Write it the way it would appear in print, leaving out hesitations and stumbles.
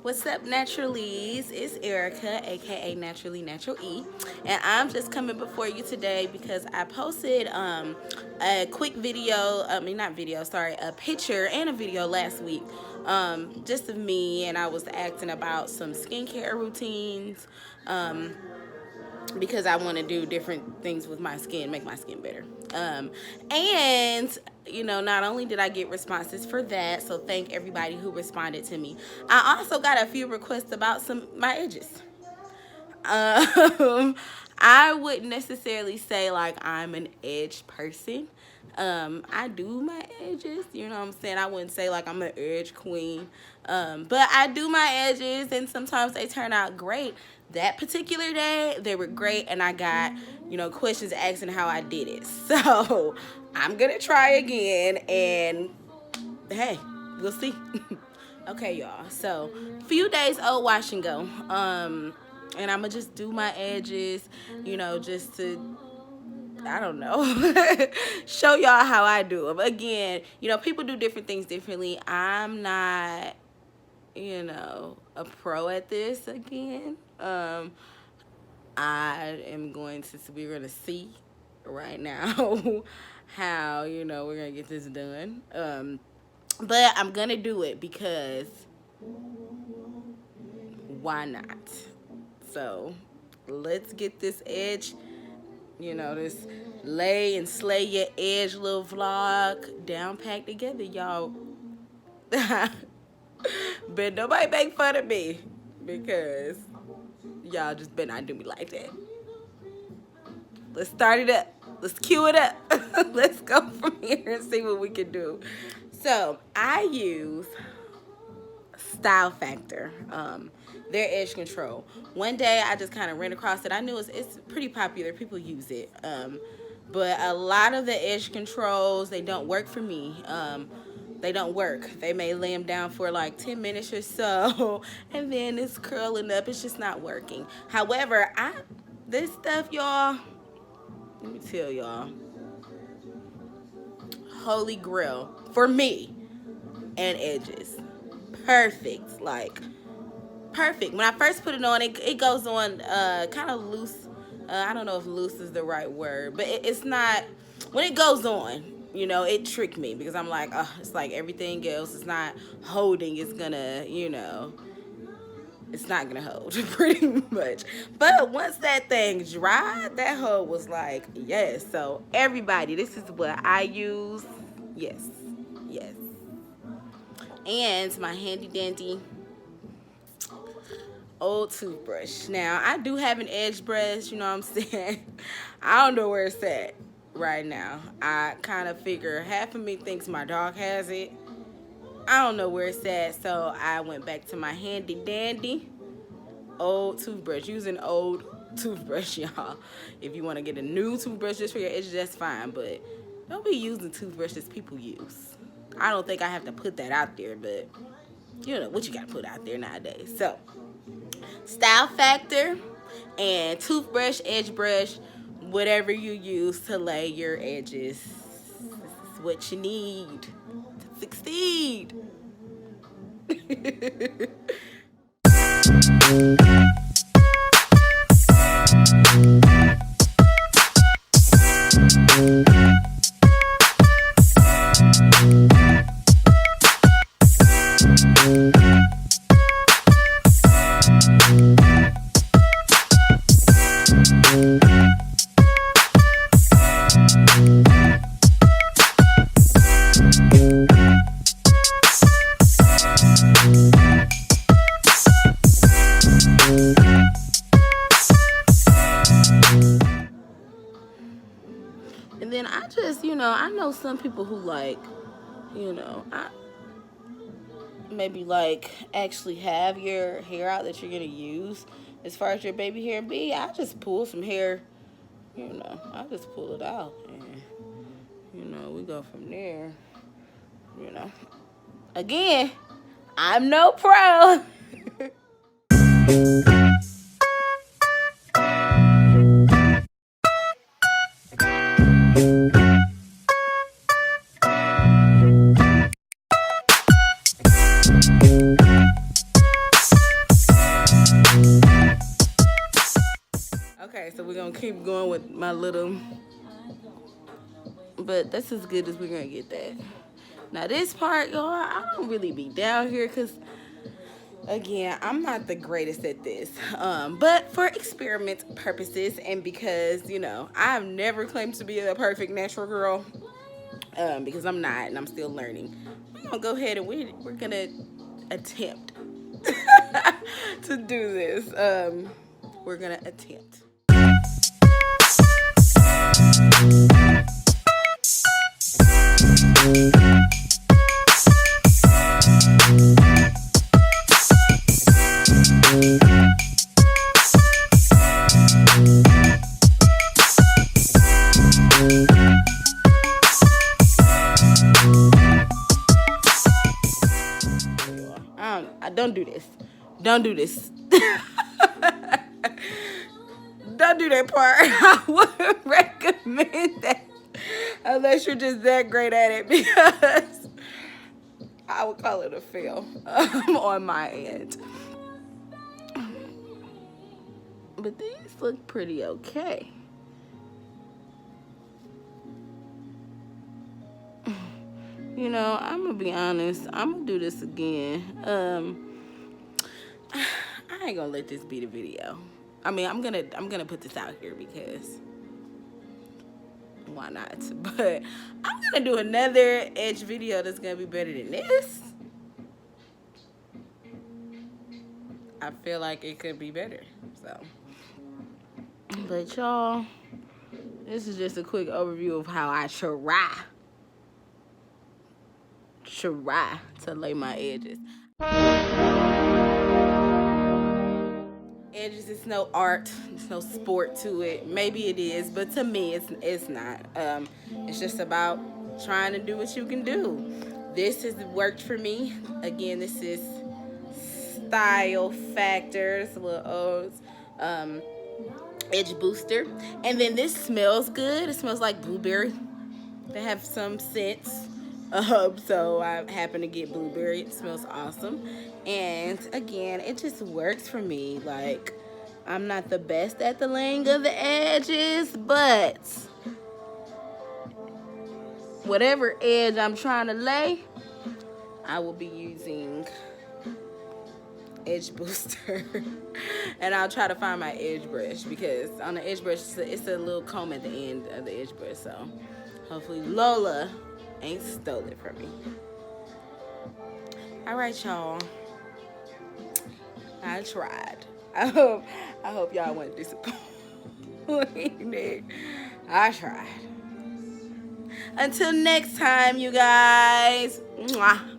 What's up, Naturalies? It's Erica, aka Naturally Natural E, and I'm just coming before you today because I posted a quick video. I mean, not video, sorry, a picture and a video last week, just of me, and I was acting about some skincare routines. Because I want to do different things with my skin, make my skin better. And not only did I get responses for that, so thank everybody who responded to me. I also got a few requests about my edges. I wouldn't necessarily say like I'm an edge person. I do my edges, you know what I'm saying? I wouldn't say like I'm an edge queen. But I do my edges and sometimes they turn out great. That particular day, they were great and I got, questions asking how I did it. So I'm gonna try again and hey, we'll see. Okay, y'all. So few days old wash and go. And I'm gonna just do my edges, just to, I don't know, show y'all how I do them. Again, people do different things differently. I'm not, a pro at this again. We're going to see right now how, we're going to get this done. But I'm going to do it because why not? So let's get this edge, this lay and slay your edge little vlog down packed together, y'all. But nobody make fun of me because y'all just better not do me like that. Let's start it up. Let's cue it up. Let's go from here and see what we can do. So I use Style Factor, their edge control. One day I just kind of ran across it. I knew it's pretty popular. People use it. But a lot of the edge controls, they don't work for me. They don't work. They may lay them down for like 10 minutes or so, and then it's curling up. It's just not working. However, this stuff, y'all, let me tell y'all, holy grail for me and edges. Perfect, like perfect. When I first put it on, it goes on kind of loose. I don't know if loose is the right word, but it's not. When it goes on, it tricked me because I'm like, oh, it's like everything else. It's not holding. It's gonna, it's not gonna hold pretty much. But once that thing dried, that hoe was like, yes. So everybody, this is what I use. Yes. And my handy dandy old toothbrush. Now, I do have an edge brush, you know what I'm saying? I don't know where it's at right now. I kind of figure half of me thinks my dog has it. I don't know where it's at, so I went back to my handy dandy old toothbrush. Use an old toothbrush, y'all. If you want to get a new toothbrush just for your edges, that's fine, but don't be using toothbrushes people use. I don't think I have to put that out there, but you know what you got to put out there nowadays. So Style Factor and toothbrush, edge brush, whatever you use to lay your edges. This is what you need to succeed. And then I just, I know some people who like, maybe like actually have your hair out that you're going to use as far as your baby hair be. I just pull some hair, I just pull it out and, we go from there, Again, I'm no pro. gonna keep going with my little, but that's as good as we're gonna get that. Now this part, y'all, I don't really be down here because, again, I'm not the greatest at this. But for experiment purposes and because, you know, I've never claimed to be a perfect natural girl, because I'm not and I'm still learning. We're gonna go ahead and we're gonna attempt to do this. We're gonna attempt. Don't do this. Don't do this. Don't do that part. I wouldn't recommend that unless you're just that great at it, because I would call it a fail on my end. But these look pretty okay. You know, I'm gonna be honest. I'm gonna do this again. I ain't gonna let this be the video. I mean, I'm gonna put this out here because why not? But I'm gonna do another edge video that's gonna be better than this. I feel like it could be better. So, but y'all, this is just a quick overview of how I try to lay my edges. Edges, it's no art, it's no sport to it. Maybe it is, but to me it's not. It's just about trying to do what you can do. This has worked for me. Again, this is Style Factors, little O's edge booster. And then this smells good. It smells like blueberry. They have some scents. So I happen to get blueberry. It smells awesome. And again, it just works for me. Like, I'm not the best at the laying of the edges, but whatever edge I'm trying to lay, I will be using edge booster. And I'll try to find my edge brush, because on the edge brush, it's a little comb at the end of the edge brush. So hopefully Lola ain't stole it from me. All right, y'all. I tried. I hope y'all weren't disappointed. I tried. Until next time, you guys. Mwah.